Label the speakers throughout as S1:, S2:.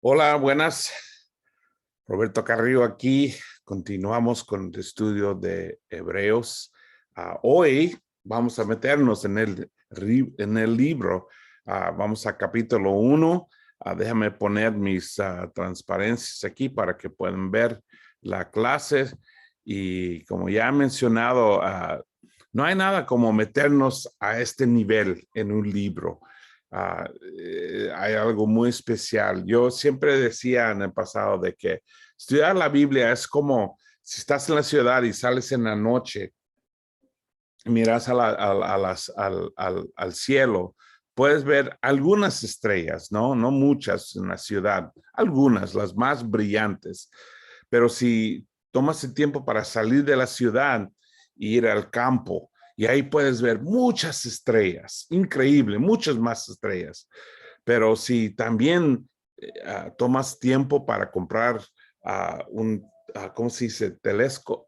S1: Hola, buenas. Roberto Carrillo aquí. Continuamos con el estudio de Hebreos. Hoy vamos a meternos en el libro. Vamos a capítulo 1. Déjame poner mis transparencias aquí para que puedan ver la clase. Y como ya he mencionado, no hay nada como meternos a este nivel en un libro. Hay algo muy especial. Yo siempre decía en el pasado de que estudiar la Biblia es como si estás en la ciudad y sales en la noche, miras al cielo, puedes ver algunas estrellas, ¿no? No muchas en la ciudad, algunas, las más brillantes. Pero si tomas el tiempo para salir de la ciudad e ir al campo, y ahí puedes ver muchas estrellas, increíble, muchas más estrellas. Pero si también tomas tiempo para comprar ¿cómo se dice? Telescopo,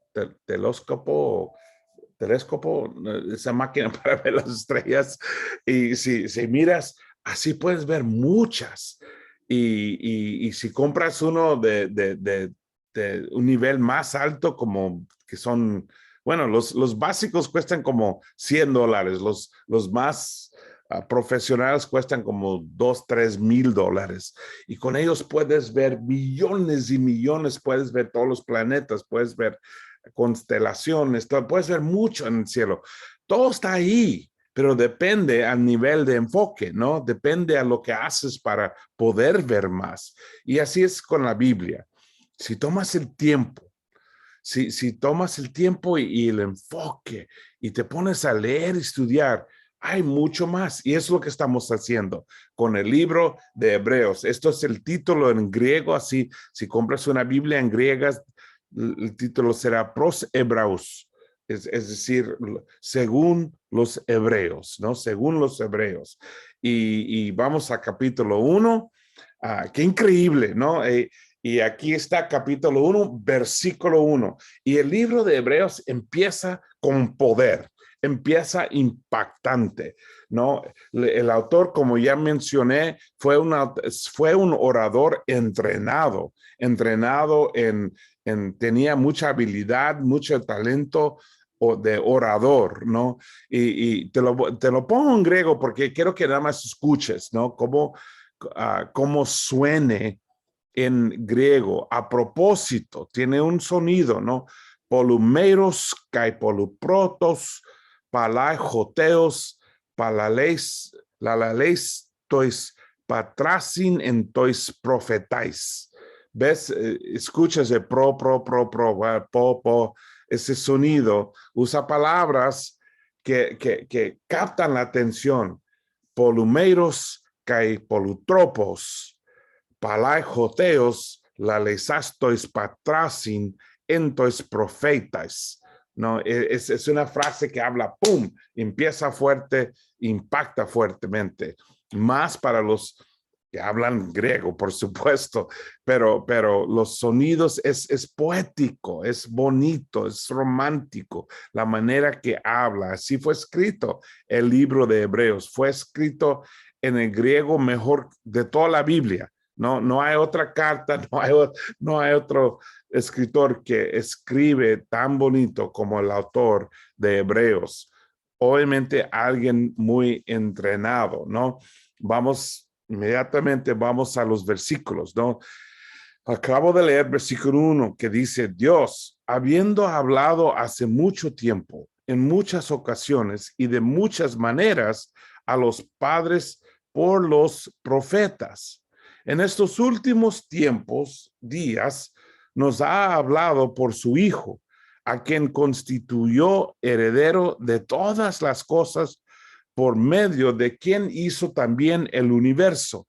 S1: esa máquina para ver las estrellas. Y si miras, así puedes ver muchas. Y si compras uno de un nivel más alto, como que son, bueno, los básicos cuestan como $100, los más profesionales cuestan como 2, 3 mil dólares. Y con ellos puedes ver millones y millones, puedes ver todos los planetas, puedes ver constelaciones, puedes ver mucho en el cielo. Todo está ahí, pero depende al nivel de enfoque, ¿no? Depende a lo que haces para poder ver más. Y así es con la Biblia. Si tomas el tiempo, si tomas el tiempo y el enfoque y te pones a leer y estudiar, hay mucho más. Y es lo que estamos haciendo con el libro de Hebreos. Esto es el título en griego, así si compras una Biblia en griega, el título será Pros Hebreos, es decir, según los hebreos, ¿no? Según los hebreos. Y vamos a capítulo 1. Qué increíble, ¿no? Y aquí está capítulo 1, versículo 1. Y el libro de Hebreos empieza con poder, empieza impactante, ¿no? El autor, como ya mencioné, fue un orador entrenado tenía mucha habilidad, mucho talento de orador, ¿no? Y te lo pongo en griego porque quiero que nada más escuches, ¿no? Cómo suene en griego. A propósito, tiene un sonido, ¿no? Polumeros, kai poluprotos, palaijoteos, palaleis, lalaleis, tois patrasin en tois profetais. ¿Ves? Escuchas de po, ese sonido. Usa palabras que captan la atención. Polumeros, kai polutropos, palaijoteos, la lesastois patrasin, entois profetas. No, es una frase que habla, ¡pum!, empieza fuerte, impacta fuertemente. Más para los que hablan griego, por supuesto, pero los sonidos es poético, es bonito, es romántico, la manera que habla. Así fue escrito el libro de Hebreos, fue escrito en el griego mejor de toda la Biblia. No hay otra carta, no hay otro escritor que escribe tan bonito como el autor de Hebreos. Obviamente alguien muy entrenado, ¿no? Inmediatamente vamos a los versículos, ¿no? Acabo de leer versículo 1 que dice: Dios, habiendo hablado hace mucho tiempo, en muchas ocasiones y de muchas maneras a los padres por los profetas, en estos últimos días, nos ha hablado por su Hijo, a quien constituyó heredero de todas las cosas, por medio de quien hizo también el universo.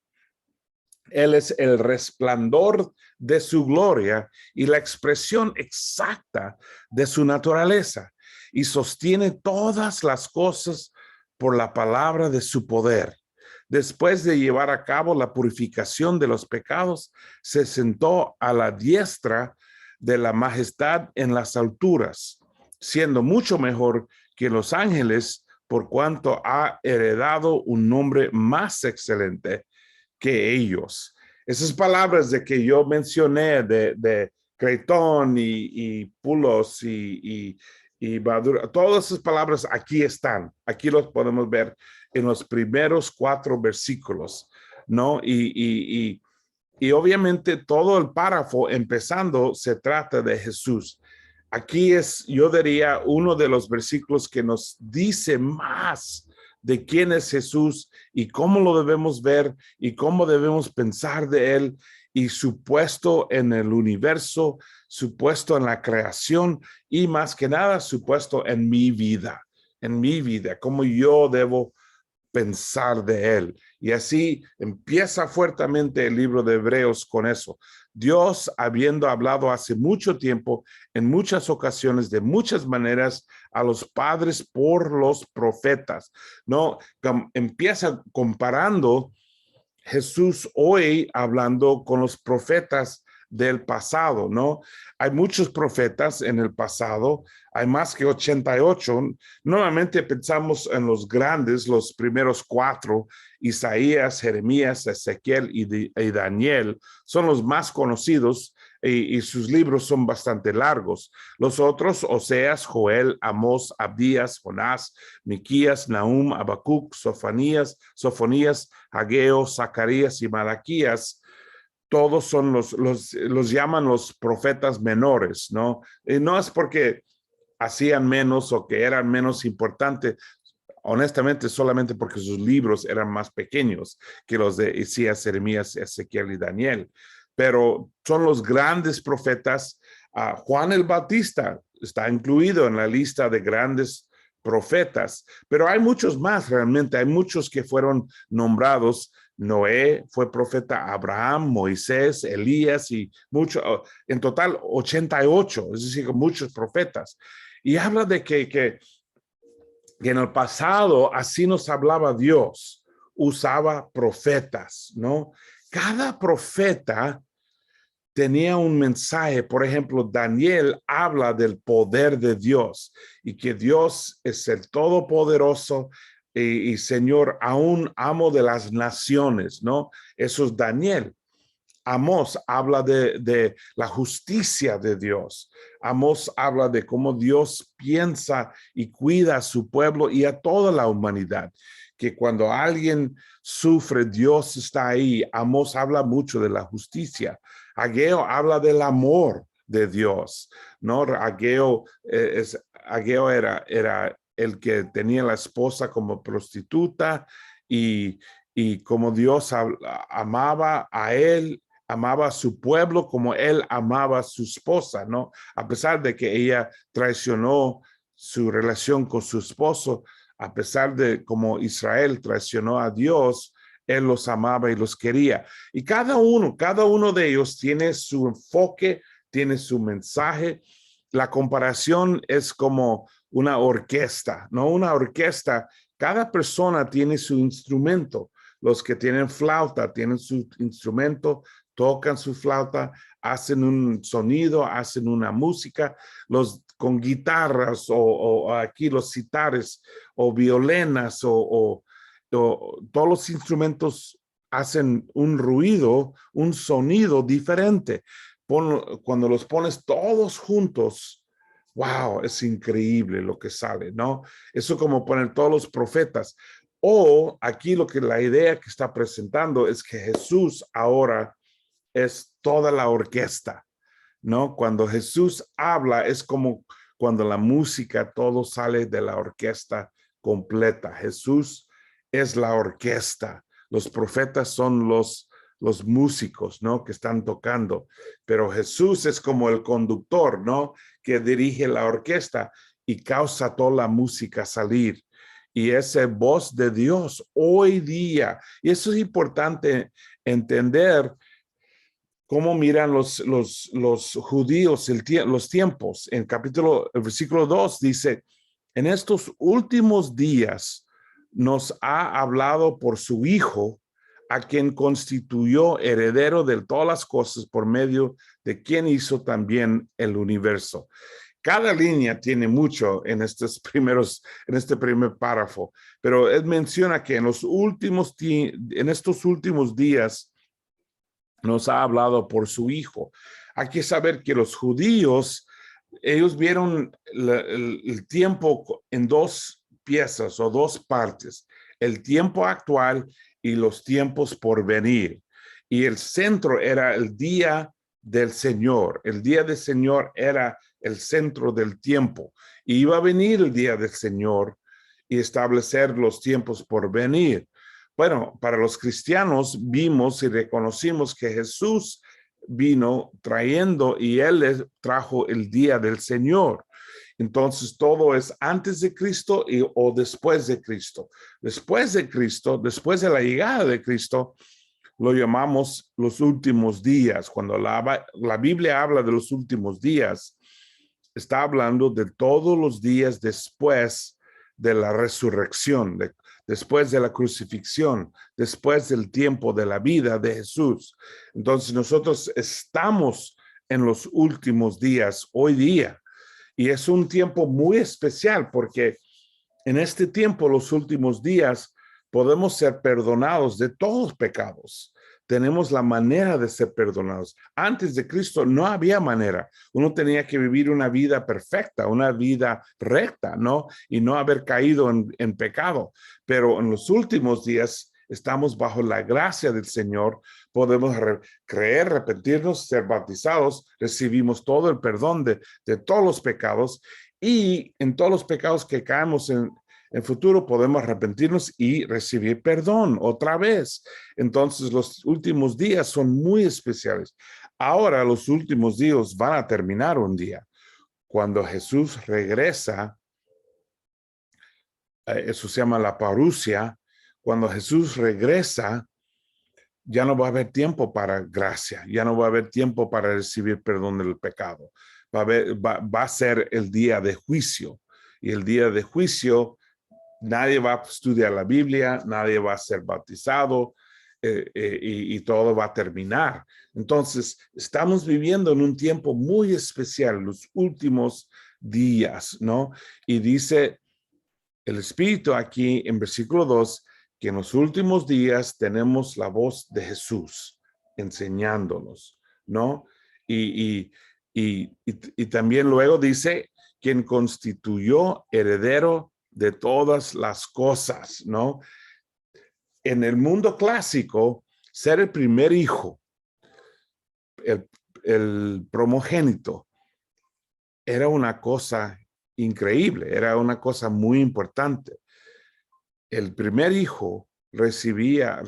S1: Él es el resplandor de su gloria y la expresión exacta de su naturaleza, y sostiene todas las cosas por la palabra de su poder. Después de llevar a cabo la purificación de los pecados, se sentó a la diestra de la majestad en las alturas, siendo mucho mejor que los ángeles, por cuanto ha heredado un nombre más excelente que ellos. Esas palabras de que yo mencioné de Cretón y Pulos y Badura, todas esas palabras aquí están. Aquí los podemos ver en los primeros 4 versículos, ¿no? Y obviamente todo el párrafo empezando se trata de Jesús. Aquí es, yo diría, uno de los versículos que nos dice más de quién es Jesús y cómo lo debemos ver y cómo debemos pensar de él y su puesto en el universo, su puesto en la creación y más que nada su puesto en mi vida, cómo yo debo pensar de él. Y así empieza fuertemente el libro de Hebreos con eso. Dios, habiendo hablado hace mucho tiempo, en muchas ocasiones, de muchas maneras, a los padres por los profetas, ¿no? Empieza comparando Jesús hoy hablando con los profetas del pasado, ¿no? Hay muchos profetas en el pasado, hay más que 88. Normalmente pensamos en los grandes, los primeros 4, Isaías, Jeremías, Ezequiel y Daniel, son los más conocidos y sus libros son bastante largos. Los otros, Oseas, Joel, Amós, Abdías, Jonás, Miquías, Nahum, Habacuc, Sofonías, Ageo, Zacarías y Malaquías, todos son los llaman los profetas menores, ¿no? Y no es porque hacían menos o que eran menos importantes, honestamente, solamente porque sus libros eran más pequeños que los de Isaías, Jeremías, Ezequiel y Daniel. Pero son los grandes profetas. Juan el Bautista está incluido en la lista de grandes profetas, pero hay muchos más realmente, hay muchos que fueron nombrados. Noé fue profeta, Abraham, Moisés, Elías y muchos, en total 88, es decir, muchos profetas. Y habla de que en el pasado así nos hablaba Dios, usaba profetas, ¿no? Cada profeta tenía un mensaje. Por ejemplo, Daniel habla del poder de Dios y que Dios es el Todopoderoso y Señor, aún amo de las naciones, ¿no? Eso es Daniel. Amós habla de la justicia de Dios. Amós habla de cómo Dios piensa y cuida a su pueblo y a toda la humanidad. Que cuando alguien sufre, Dios está ahí. Amós habla mucho de la justicia. Ageo habla del amor de Dios, ¿no? Ageo era el que tenía la esposa como prostituta y como Dios amaba a él, amaba a su pueblo como él amaba a su esposa, ¿no? A pesar de que ella traicionó su relación con su esposo, a pesar de como Israel traicionó a Dios, él los amaba y los quería. Y cada uno de ellos tiene su enfoque, tiene su mensaje. La comparación es como una orquesta, ¿no? Una orquesta, cada persona tiene su instrumento. Los que tienen flauta tienen su instrumento, tocan su flauta, hacen un sonido, hacen una música. Los con guitarras o aquí los citares o violenas o todos los instrumentos hacen un ruido, un sonido diferente. Cuando los pones todos juntos, wow, es increíble lo que sale, ¿no? Eso como poner todos los profetas. O aquí la idea que está presentando es que Jesús ahora es toda la orquesta, ¿no? Cuando Jesús habla es como cuando la música, todo sale de la orquesta completa. Jesús es la orquesta. Los profetas son los músicos, ¿no? Que están tocando. Pero Jesús es como el conductor, ¿no? Que dirige la orquesta y causa toda la música salir. Y esa voz de Dios hoy día. Y eso es importante entender cómo miran los judíos los tiempos. En el versículo 2 dice, en estos últimos días nos ha hablado por su Hijo, a quien constituyó heredero de todas las cosas por medio de quien hizo también el universo. Cada línea tiene mucho en en este primer párrafo, pero él menciona que en estos últimos días nos ha hablado por su Hijo. Hay que saber que los judíos, ellos vieron el tiempo en dos piezas o dos partes, el tiempo actual y los tiempos por venir. Y el centro era el día del Señor. El día del Señor era el centro del tiempo. Y iba a venir el día del Señor y establecer los tiempos por venir. Bueno, para los cristianos vimos y reconocimos que Jesús vino trayendo y Él les trajo el día del Señor. Entonces todo es antes de Cristo o después de Cristo. Después de Cristo, después de la llegada de Cristo, lo llamamos los últimos días. Cuando la Biblia habla de los últimos días, está hablando de todos los días después de la resurrección, después de la crucifixión, después del tiempo de la vida de Jesús. Entonces nosotros estamos en los últimos días hoy día y es un tiempo muy especial porque en este tiempo, los últimos días, podemos ser perdonados de todos los pecados. Tenemos la manera de ser perdonados. Antes de Cristo no había manera. Uno tenía que vivir una vida perfecta, una vida recta, ¿no? Y no haber caído en pecado. Pero en los últimos días estamos bajo la gracia del Señor. Podemos creer, arrepentirnos, ser bautizados. Recibimos todo el perdón de todos los pecados. Y en todos los pecados que caemos en futuro podemos arrepentirnos y recibir perdón otra vez. Entonces los últimos días son muy especiales. Ahora los últimos días van a terminar un día. Cuando Jesús regresa, eso se llama la parusia. Cuando Jesús regresa, ya no va a haber tiempo para gracia, ya no va a haber tiempo para recibir perdón del pecado. Va a ser el día de juicio. Y el día de juicio, nadie va a estudiar la Biblia, nadie va a ser bautizado y todo va a terminar. Entonces, estamos viviendo en un tiempo muy especial, los últimos días, ¿no? Y dice el Espíritu aquí en versículo 2, que en los últimos días tenemos la voz de Jesús enseñándonos, ¿no? Y también luego dice, quien constituyó heredero de todas las cosas, ¿no? En el mundo clásico, ser el primer hijo, el primogénito, era una cosa increíble, era una cosa muy importante. El primer hijo recibía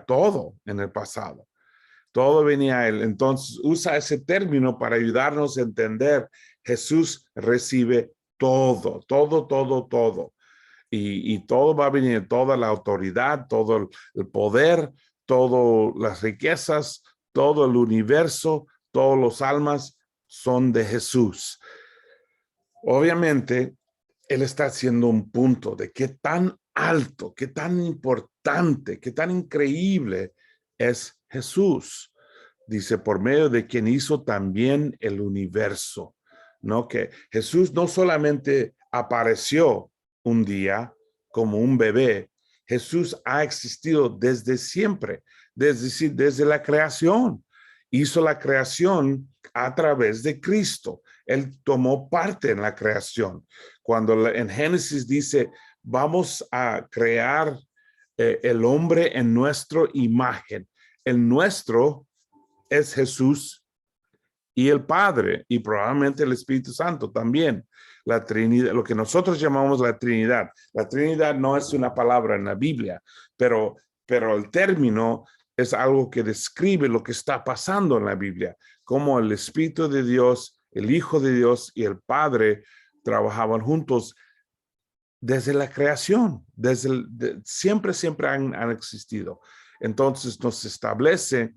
S1: todo en el pasado. Todo venía a él. Entonces usa ese término para ayudarnos a entender. Jesús recibe todo, todo, todo, todo. Y todo va a venir, toda la autoridad, todo el poder, todas las riquezas, todo el universo, todos los almas son de Jesús. Obviamente, él está haciendo un punto de qué tan alto, qué tan importante, qué tan increíble es Jesús. Dice, por medio de quien hizo también el universo, ¿no? Que Jesús no solamente apareció un día como un bebé, Jesús ha existido desde siempre, desde la creación. Hizo la creación a través de Cristo. Él tomó parte en la creación. Cuando en Génesis dice, vamos a crear el hombre en nuestra imagen. El nuestro es Jesús y el Padre y probablemente el Espíritu Santo también. La Trinidad, lo que nosotros llamamos la Trinidad. La Trinidad no es una palabra en la Biblia, pero el término es algo que describe lo que está pasando en la Biblia, cómo el Espíritu de Dios, el Hijo de Dios y el Padre trabajaban juntos desde la creación, siempre han existido. Entonces nos establece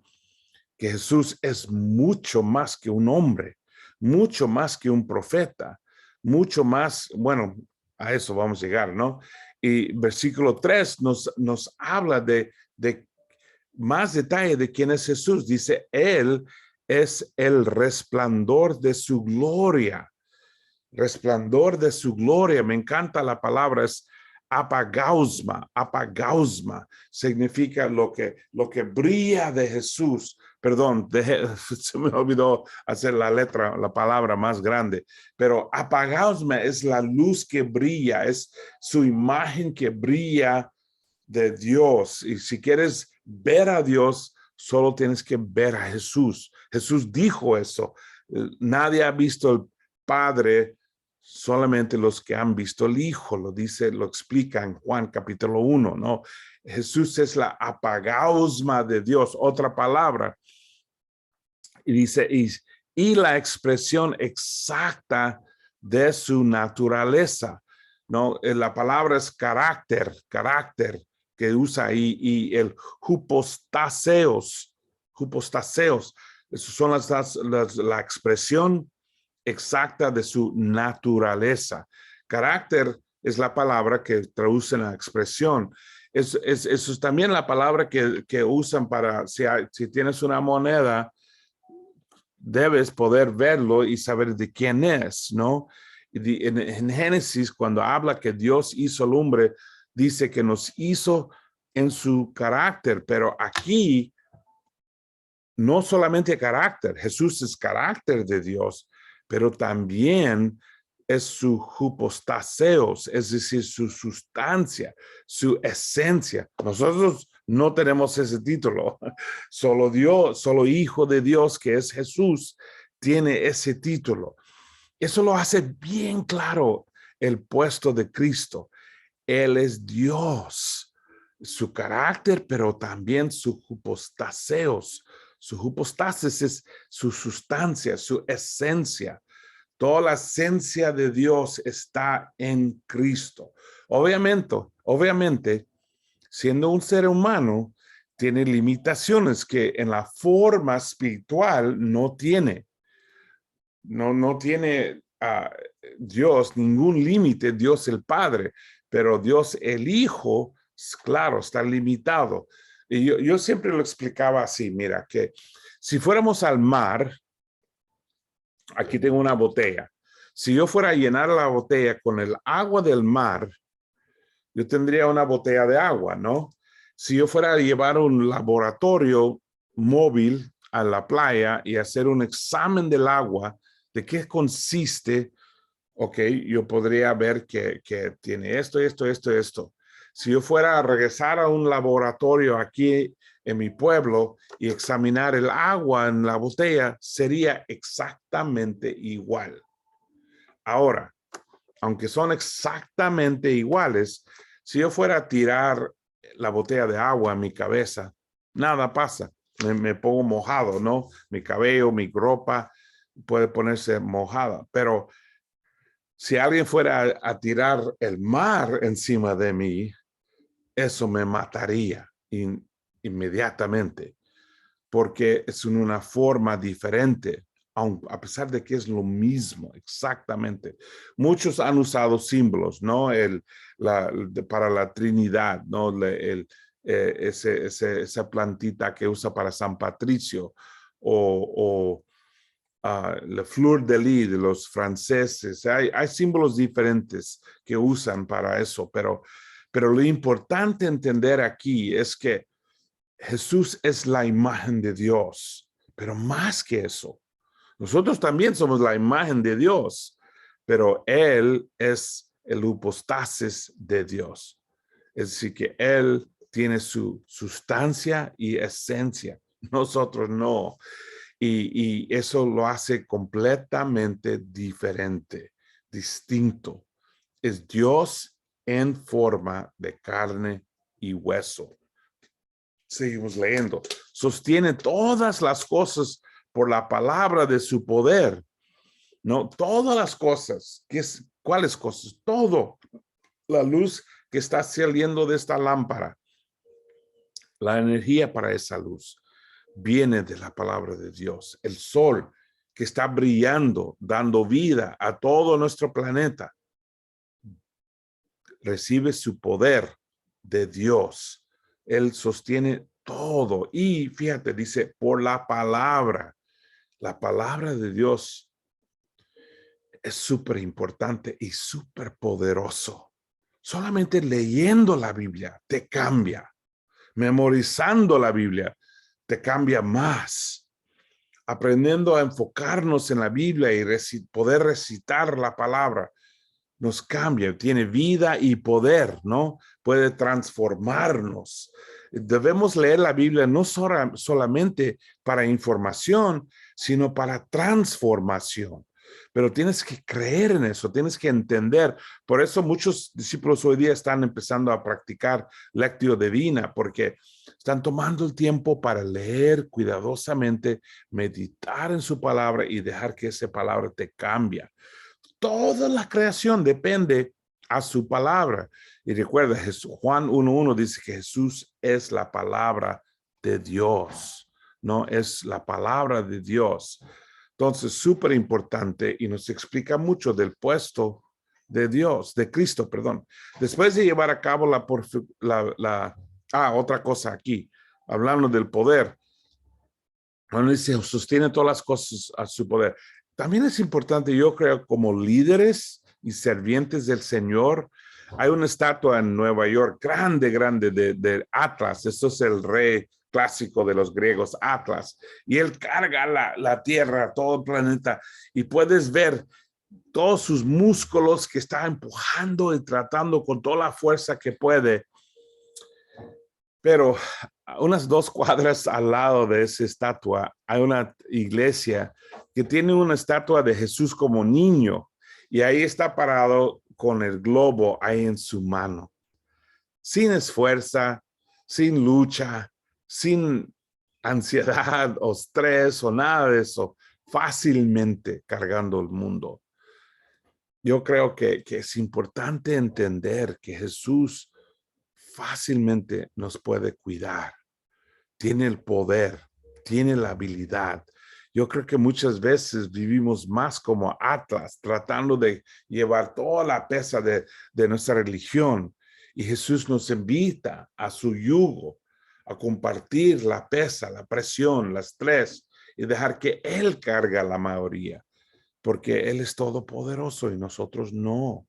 S1: que Jesús es mucho más que un hombre, mucho más que un profeta, mucho más, bueno, a eso vamos a llegar, ¿no? Y versículo 3 nos habla de más detalle de quién es Jesús. Dice, Él es el resplandor de su gloria. Resplandor de su gloria. Me encanta la palabra, es apagausma significa lo que brilla de Jesús. Perdón, se me olvidó hacer la palabra más grande, pero apagausma es la luz que brilla, es su imagen que brilla de Dios. Y si quieres ver a Dios, solo tienes que ver a Jesús. Jesús dijo eso. Nadie ha visto el Padre, solamente los que han visto el Hijo. Lo dice, lo explica en Juan capítulo 1, ¿no? Jesús es la apagausma de Dios, otra palabra. Y dice, y la expresión exacta de su naturaleza, ¿no? La palabra es carácter que usa ahí, y el hypostaseos, esos son la expresión exacta de su naturaleza. Carácter es la palabra que traduce la expresión. Eso es también la palabra que usan para, si tienes una moneda, debes poder verlo y saber de quién es, ¿no? En Génesis, cuando habla que Dios hizo al hombre, dice que nos hizo en su carácter, pero aquí no solamente carácter, Jesús es carácter de Dios, pero también es su hypostaseos, es decir, su sustancia, su esencia. Nosotros no tenemos ese título. Solo Dios, solo Hijo de Dios, que es Jesús, tiene ese título. Eso lo hace bien claro el puesto de Cristo. Él es Dios, su carácter, pero también su hypostaseos. Su hypostasis es su sustancia, su esencia. Toda la esencia de Dios está en Cristo. Obviamente, siendo un ser humano, tiene limitaciones que en la forma espiritual no tiene. No tiene Dios ningún límite, Dios el Padre, pero Dios el Hijo, claro, está limitado. Y yo siempre lo explicaba así, mira, que si fuéramos al mar, aquí tengo una botella. Si yo fuera a llenar la botella con el agua del mar, yo tendría una botella de agua, ¿no? Si yo fuera a llevar un laboratorio móvil a la playa y hacer un examen del agua, ¿de qué consiste? Ok, yo podría ver que tiene esto. Si yo fuera a regresar a un laboratorio aquí en mi pueblo y examinar el agua en la botella, sería exactamente igual. Ahora, aunque son exactamente iguales, si yo fuera a tirar la botella de agua a mi cabeza, nada pasa. Me pongo mojado, ¿no? Mi cabello, mi ropa puede ponerse mojada, pero si alguien fuera a tirar el mar encima de mí, eso me mataría inmediatamente, porque es en una forma diferente, a pesar de que es lo mismo, exactamente. Muchos han usado símbolos, ¿no? Para la Trinidad, ¿no? Esa plantita que usa para San Patricio, o la fleur de lis de los franceses. Hay símbolos diferentes que usan para eso, pero lo importante entender aquí es que Jesús es la imagen de Dios, pero más que eso, nosotros también somos la imagen de Dios, pero Él es el hipostasis de Dios. Es decir, que Él tiene su sustancia y esencia, nosotros no. Y eso lo hace completamente diferente, distinto. Es Dios en forma de carne y hueso. Seguimos leyendo. Sostiene todas las cosas por la palabra de su poder. No, todas las cosas. ¿Cuáles cosas? Todo. La luz que está saliendo de esta lámpara. La energía para esa luz viene de la palabra de Dios. El sol que está brillando, dando vida a todo nuestro planeta, recibe su poder de Dios. Él sostiene todo. Y fíjate, dice, por la palabra de Dios es súper importante y súper poderoso. Solamente leyendo la Biblia te cambia. Memorizando la Biblia te cambia más. Aprendiendo a enfocarnos en la Biblia y poder recitar la palabra nos cambia, tiene vida y poder, ¿no? Puede transformarnos. Debemos leer la Biblia no solamente para información, sino para transformación. Pero tienes que creer en eso, tienes que entender. Por eso muchos discípulos hoy día están empezando a practicar lectio divina, porque están tomando el tiempo para leer cuidadosamente, meditar en su palabra y dejar que esa palabra te cambie. Toda la creación depende a su palabra. Y recuerda, Juan 1:1 dice que Jesús es la palabra de Dios, no es la palabra de Dios. Entonces, súper importante y nos explica mucho del puesto de Dios, de Cristo, perdón. Después de llevar a cabo otra cosa aquí, hablando del poder. Bueno, dice, sostiene todas las cosas a su poder. También es importante, yo creo, como líderes y servientes del Señor, hay una estatua en Nueva York, grande, grande, de Atlas. Esto es el rey clásico de los griegos, Atlas. Y él carga la tierra, todo el planeta, y puedes ver todos sus músculos que está empujando y tratando con toda la fuerza que puede. Pero unas 2 cuadras al lado de esa estatua hay una iglesia que tiene una estatua de Jesús como niño y ahí está parado con el globo ahí en su mano, sin esfuerzo, sin lucha, sin ansiedad o estrés o nada de eso, fácilmente cargando el mundo. Yo creo que es importante entender que Jesús fácilmente nos puede cuidar. Tiene el poder, tiene la habilidad. Yo creo que muchas veces vivimos más como Atlas, tratando de llevar toda la pesa de nuestra religión. Y Jesús nos invita a su yugo, a compartir la pesa, la presión, el estrés y dejar que Él cargue la mayoría, porque Él es todopoderoso y nosotros no.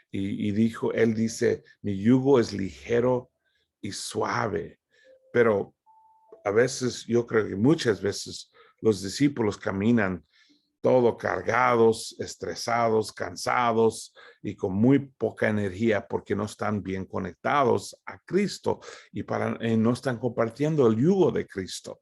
S1: Y él dice, mi yugo es ligero y suave, pero a veces, yo creo que muchas veces los discípulos caminan todo cargados, estresados, cansados y con muy poca energía porque no están bien conectados a Cristo y no están compartiendo el yugo de Cristo.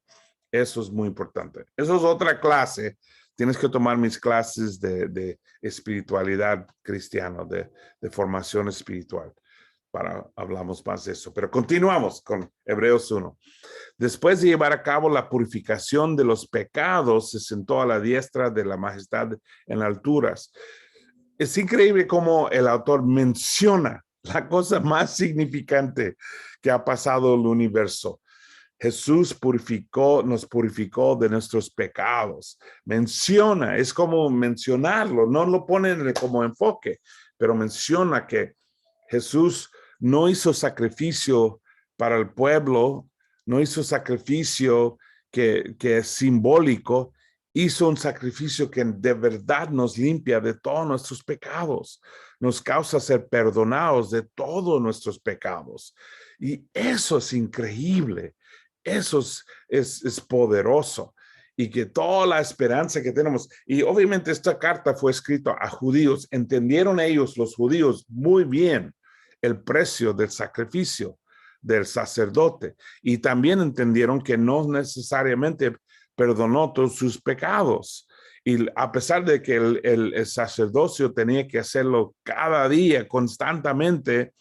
S1: Eso es muy importante. Eso es otra clase. Tienes que tomar mis clases de espiritualidad cristiana, de formación espiritual. Hablamos más de eso. Pero continuamos con Hebreos 1. Después de llevar a cabo la purificación de los pecados, se sentó a la diestra de la majestad en alturas. Es increíble cómo el autor menciona la cosa más significante que ha pasado en el universo. Jesús nos purificó de nuestros pecados. Menciona, es como mencionarlo, no lo ponen como enfoque, pero menciona que Jesús no hizo sacrificio para el pueblo, no hizo sacrificio que es simbólico, hizo un sacrificio que de verdad nos limpia de todos nuestros pecados, nos causa ser perdonados de todos nuestros pecados. Y eso es increíble, eso es poderoso. Y que toda la esperanza que tenemos, y obviamente esta carta fue escrita a judíos, entendieron ellos, los judíos, muy bien el precio del sacrificio del sacerdote y también entendieron que no necesariamente perdonó todos sus pecados. Y a pesar de que el sacerdocio tenía que hacerlo cada día, constantemente,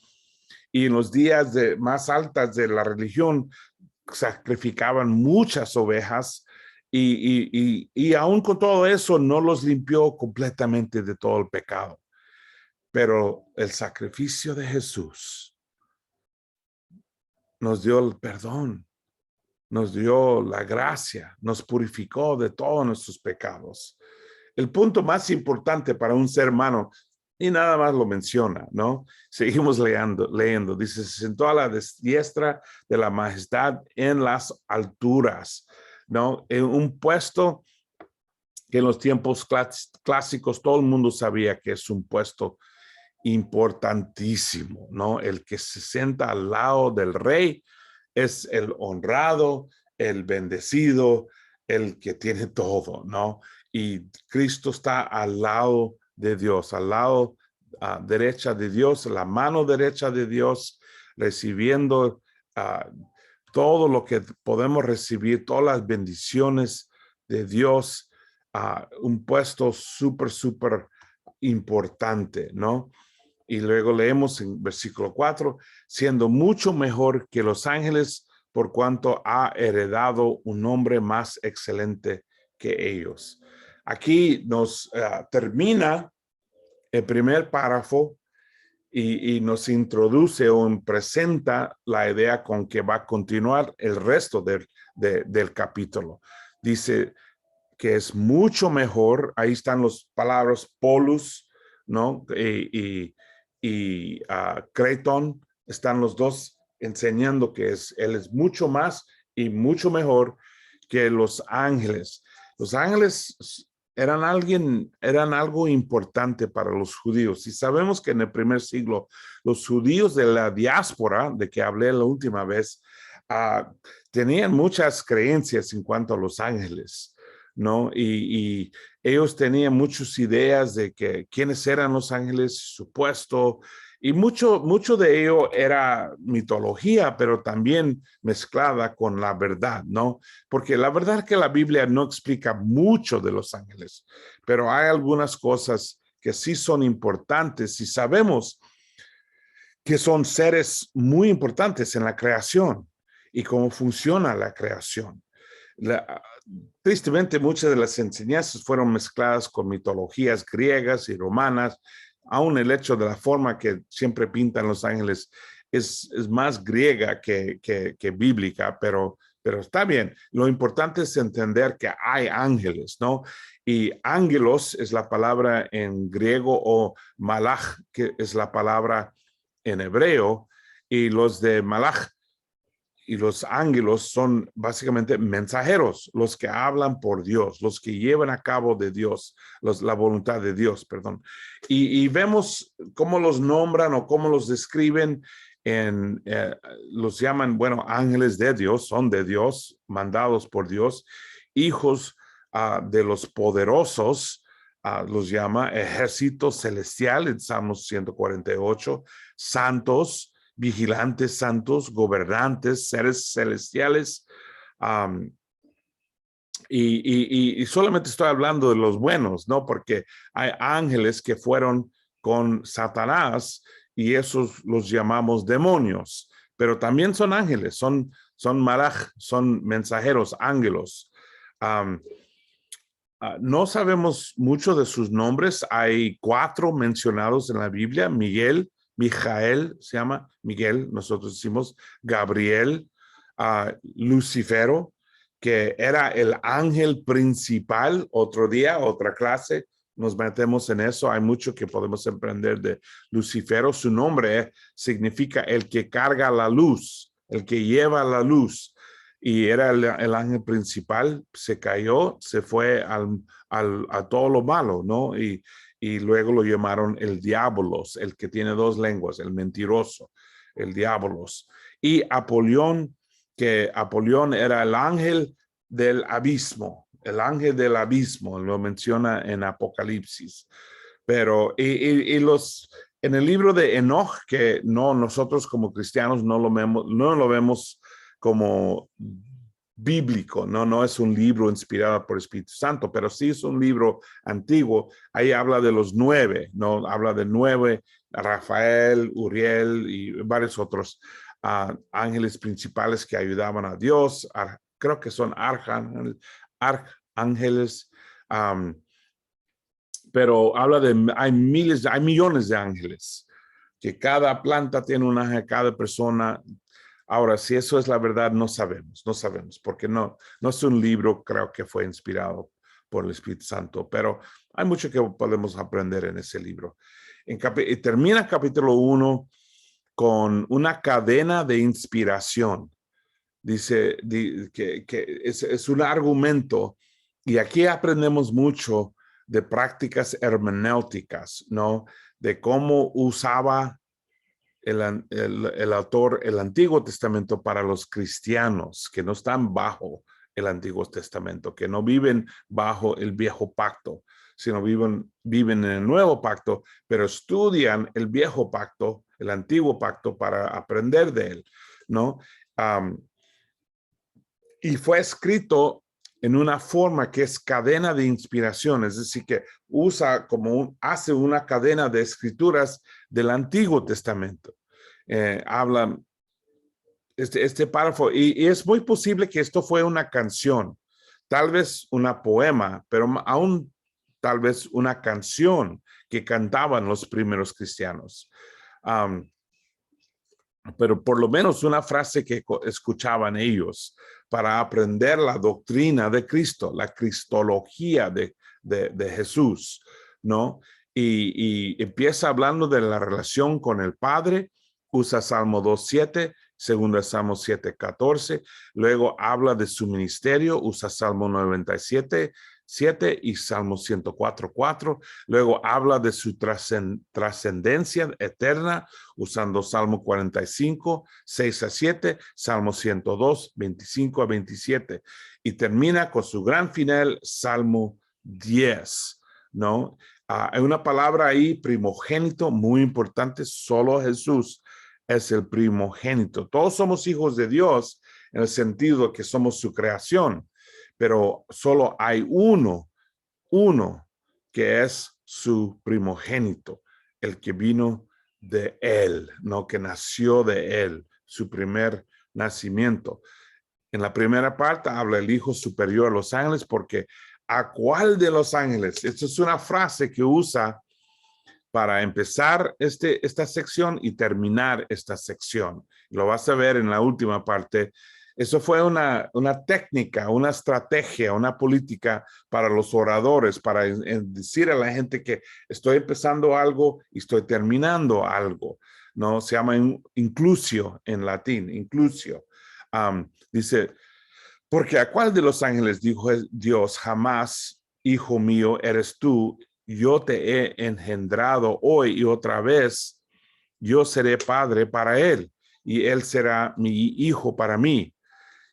S1: y en los días más altos de la religión sacrificaban muchas ovejas, y aún con todo eso no los limpió completamente de todo el pecado. Pero el sacrificio de Jesús nos dio el perdón, nos dio la gracia, nos purificó de todos nuestros pecados. El punto más importante para un ser humano, y nada más lo menciona, ¿no? Seguimos leyendo. Dice, se sentó a la diestra de la majestad en las alturas, ¿no? En un puesto que en los tiempos clásicos todo el mundo sabía que es un puesto importantísimo, ¿no? El que se sienta al lado del rey es el honrado, el bendecido, el que tiene todo, ¿no? Y Cristo está al lado de Dios, al lado derecha de Dios, la mano derecha de Dios, recibiendo todo lo que podemos recibir, todas las bendiciones de Dios, un puesto súper importante, ¿no? Y luego leemos en versículo 4, siendo mucho mejor que los ángeles, por cuanto ha heredado un nombre más excelente que ellos. Aquí nos termina el primer párrafo y nos introduce o presenta la idea con que va a continuar el resto del capítulo. Dice que es mucho mejor, ahí están las palabras polus, ¿no? Y Creton, están los dos enseñando que él es mucho más y mucho mejor que los ángeles. Los ángeles eran algo importante para los judíos. Y sabemos que en el primer siglo, los judíos de la diáspora, de que hablé la última vez, tenían muchas creencias en cuanto a los ángeles, ¿no? Y ellos tenían muchas ideas de que quiénes eran los ángeles, su puesto, y mucho de ello era mitología, pero también mezclada con la verdad, ¿no? Porque la verdad es que la Biblia no explica mucho de los ángeles, pero hay algunas cosas que sí son importantes y sabemos que son seres muy importantes en la creación y cómo funciona la creación. Tristemente, muchas de las enseñanzas fueron mezcladas con mitologías griegas y romanas. Aún el hecho de la forma que siempre pintan los ángeles es más griega que bíblica, pero está bien. Lo importante es entender que hay ángeles, ¿no? Y ángelos es la palabra en griego, o malach, que es la palabra en hebreo, y los de malach y los ángeles son básicamente mensajeros, los que hablan por Dios, los que llevan a cabo de Dios, la voluntad de Dios, perdón. Y vemos cómo los nombran o cómo los describen, los llaman, bueno, ángeles de Dios, son de Dios, mandados por Dios, hijos de los poderosos, los llama ejército celestial en Salmos 148, santos, vigilantes santos, gobernantes, seres celestiales. Y solamente estoy hablando de los buenos, ¿no? Porque hay ángeles que fueron con Satanás y esos los llamamos demonios, pero también son ángeles, son malach, son mensajeros, ángelos. No sabemos mucho de sus nombres. Hay 4 mencionados en la Biblia: Miguel, Mijael, se llama Miguel, nosotros decimos Gabriel, Lucifero, que era el ángel principal. Otro día, otra clase, nos metemos en eso. Hay mucho que podemos aprender de Lucifero. Su nombre significa el que carga la luz, el que lleva la luz. Y era el ángel principal, se cayó, se fue a todo lo malo, ¿no? Y luego lo llamaron el diabolos, el que tiene 2 lenguas, el mentiroso, el diabolos. Y Apolión, que Apolión era el ángel del abismo, lo menciona en Apocalipsis. Pero, en el libro de Enoch, que nosotros como cristianos no lo vemos como bíblico, no es un libro inspirado por el Espíritu Santo, pero sí es un libro antiguo. Ahí habla de los 9, ¿no? Habla de 9, Rafael, Uriel y varios otros ángeles principales que ayudaban a Dios. Creo que son arcángeles, pero habla hay millones de ángeles, que cada planta tiene un ángel, cada persona. Ahora, si eso es la verdad, no sabemos, porque no es un libro, creo que fue inspirado por el Espíritu Santo, pero hay mucho que podemos aprender en ese libro. Termina capítulo 1 con una cadena de inspiración. Dice que es un argumento, y aquí aprendemos mucho de prácticas hermenéuticas, ¿no? De cómo usaba el autor el Antiguo Testamento para los cristianos que no están bajo el Antiguo Testamento, que no viven bajo el viejo pacto, sino viven en el nuevo pacto, pero estudian el viejo pacto, el antiguo pacto, para aprender de él, ¿no? Y fue escrito en una forma que es cadena de inspiración, es decir, que hace una cadena de escrituras del Antiguo Testamento. Habla este párrafo, y es muy posible que esto fue una canción, tal vez una poema, pero aún tal vez una canción que cantaban los primeros cristianos. Pero por lo menos una frase que escuchaban ellos para aprender la doctrina de Cristo, la cristología de Jesús, ¿no? Y empieza hablando de la relación con el Padre, usa Salmo 2:7, segundo Salmo 7:14, luego habla de su ministerio, usa Salmo 97:7 y Salmo 104:4, luego habla de su trascendencia eterna, usando Salmo 45, 6-7, Salmo 102, 25-27, y termina con su gran final, Salmo 10, ¿no? Hay una palabra ahí, primogénito, muy importante. Solo Jesús es el primogénito. Todos somos hijos de Dios en el sentido que somos su creación, pero solo hay uno que es su primogénito, el que vino de él, no, que nació de él, su primer nacimiento. En la primera parte habla el Hijo superior a los ángeles, porque ¿a cuál de los ángeles? Esta es una frase que usa para empezar esta sección y terminar esta sección. Lo vas a ver en la última parte. Eso fue una técnica, una estrategia, una política para los oradores, para decir a la gente que estoy empezando algo y estoy terminando algo, ¿no? Se llama inclusio en latín, inclusio. Dice, porque ¿a cuál de los ángeles dijo Dios jamás, hijo mío, eres tú? Yo te he engendrado hoy y otra vez, yo seré padre para él y él será mi hijo para mí.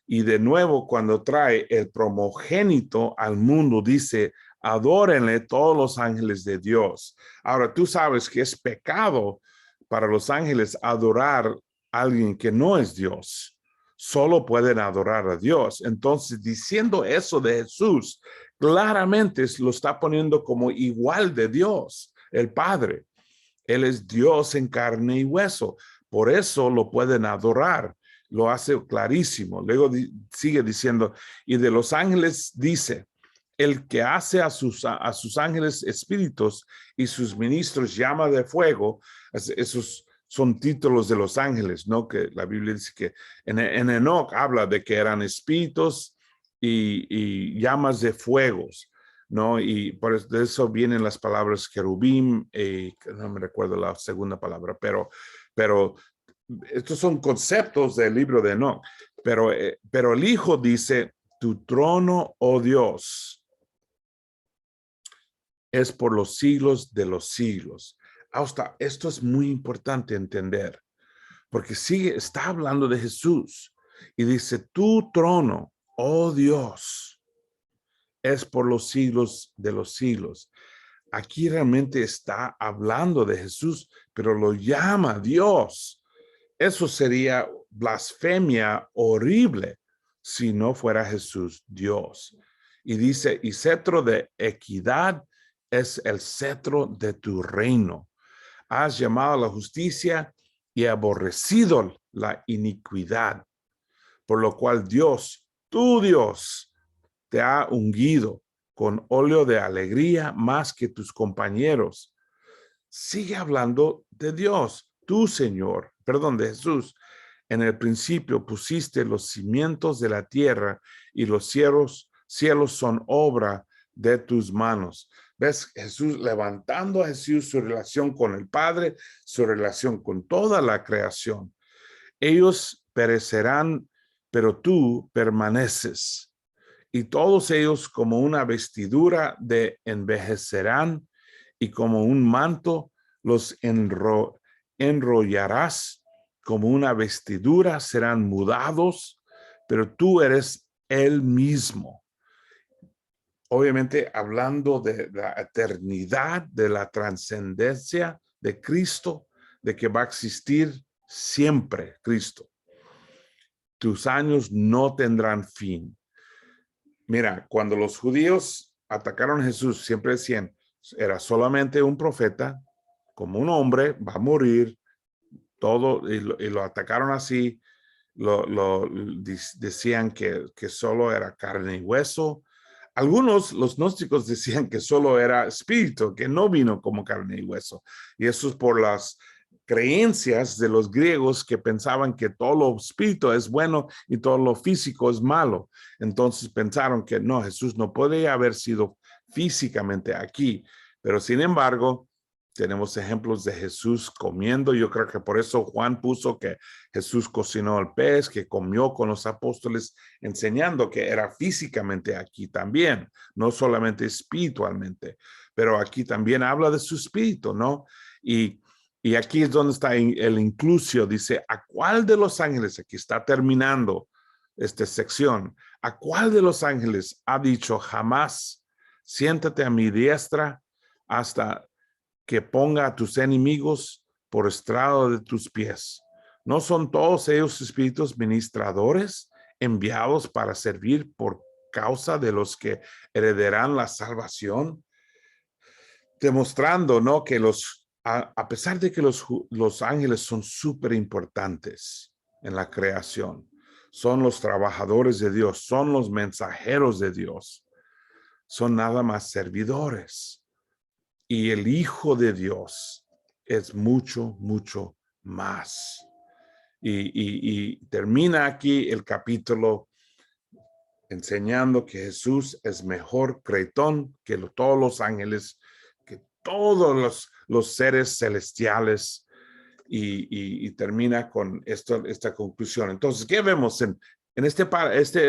S1: Y de nuevo, cuando trae el primogénito al mundo, dice, adórenle todos los ángeles de Dios. Ahora, tú sabes que es pecado para los ángeles adorar a alguien que no es Dios. Solo pueden adorar a Dios. Entonces, diciendo eso de Jesús, claramente lo está poniendo como igual de Dios, el Padre. Él es Dios en carne y hueso. Por eso lo pueden adorar. Lo hace clarísimo. Luego sigue diciendo, y de los ángeles dice, el que hace a sus ángeles espíritus y sus ministros llama de fuego. Esos son títulos de los ángeles, ¿no? Que la Biblia dice que en Enoc habla de que eran espíritus y llamas de fuegos, ¿no? Y por eso vienen las palabras querubín, no me recuerdo la segunda palabra, pero estos son conceptos del libro de Enoc. Pero el Hijo dice, tu trono, oh Dios, es por los siglos de los siglos. Hasta esto es muy importante entender, porque está hablando de Jesús y dice, tu trono, oh Dios, es por los siglos de los siglos. Aquí realmente está hablando de Jesús, pero lo llama Dios. Eso sería blasfemia horrible si no fuera Jesús Dios. Y dice, y cetro de equidad es el cetro de tu reino. Has llamado a la justicia y aborrecido la iniquidad, por lo cual Dios, tu Dios, te ha ungido con óleo de alegría más que tus compañeros. Sigue hablando de Dios, tu Señor, perdón, de Jesús. En el principio pusiste los cimientos de la tierra y los cielos son obra de tus manos. ¿Ves? Jesús levantando a Jesús su relación con el Padre, su relación con toda la creación. Ellos perecerán, pero tú permaneces. y todos ellos como una vestidura de envejecerán, y como un manto los enrollarás, como una vestidura serán mudados, pero tú eres el mismo. Obviamente hablando de la eternidad, de la trascendencia de Cristo, de que va a existir siempre Cristo. Tus años no tendrán fin. Mira, cuando los judíos atacaron a Jesús, siempre decían, era solamente un profeta, como un hombre, va a morir, todo, y lo atacaron así, decían que solo era carne y hueso. Algunos, los gnósticos, decían que solo era espíritu, que no vino como carne y hueso. Y eso es por las creencias de los griegos que pensaban que todo lo espíritu es bueno y todo lo físico es malo. Entonces pensaron que no, Jesús no podía haber sido físicamente aquí. Pero sin embargo, tenemos ejemplos de Jesús comiendo. Yo creo que por eso Juan puso que Jesús cocinó el pez, que comió con los apóstoles, enseñando que era físicamente aquí también, no solamente espiritualmente, pero aquí también habla de su espíritu, ¿no? Y aquí es donde está el inclusio. Dice, ¿a cuál de los ángeles? Aquí está terminando esta sección. ¿A cuál de los ángeles ha dicho jamás, siéntate a mi diestra hasta que ponga a tus enemigos por estrado de tus pies? ¿No son todos ellos espíritus ministradores enviados para servir por causa de los que heredarán la salvación? Demostrando, ¿no?, que a pesar de que los ángeles son súper importantes en la creación, son los trabajadores de Dios, son los mensajeros de Dios, son nada más servidores. Y el Hijo de Dios es mucho, mucho más. Y termina aquí el capítulo enseñando que Jesús es mejor cretón que todos los ángeles, que todos los seres celestiales, y termina con esta conclusión. Entonces, ¿qué vemos en este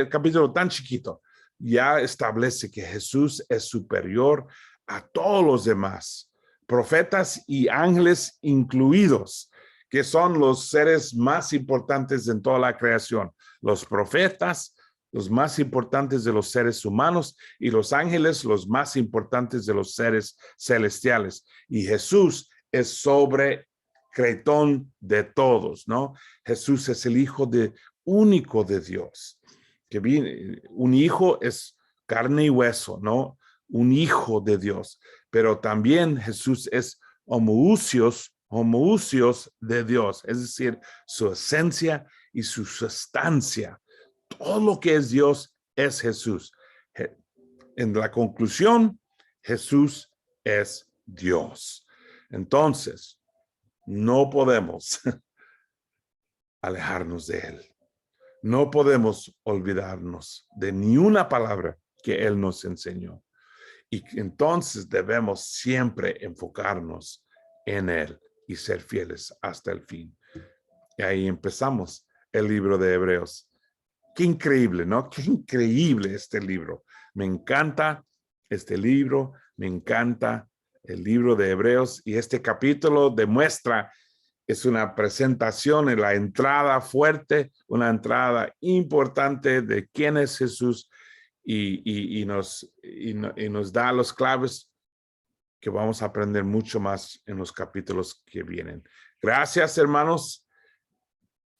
S1: capítulo tan chiquito? Ya establece que Jesús es superior a todos los demás, profetas y ángeles incluidos, que son los seres más importantes en toda la creación. Los profetas, los más importantes de los seres humanos, y los ángeles, los más importantes de los seres celestiales. Y Jesús es sobre cretón de todos, ¿no? Jesús es el Hijo único de Dios. Que viene, un hijo es carne y hueso, ¿no? Un hijo de Dios. Pero también Jesús es homoousios de Dios, es decir, su esencia y su sustancia. Todo lo que es Dios es Jesús. En la conclusión, Jesús es Dios. Entonces, no podemos alejarnos de Él. No podemos olvidarnos de ni una palabra que Él nos enseñó. Y entonces debemos siempre enfocarnos en Él y ser fieles hasta el fin. Y ahí empezamos el libro de Hebreos. Qué increíble, ¿no? Qué increíble este libro. Me encanta este libro, me encanta el libro de Hebreos, y este capítulo demuestra, es una presentación en la entrada fuerte, una entrada importante de quién es Jesús, y nos da los claves que vamos a aprender mucho más en los capítulos que vienen. Gracias, hermanos.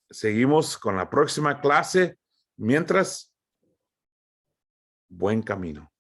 S1: Seguimos con la próxima clase. Mientras, buen camino.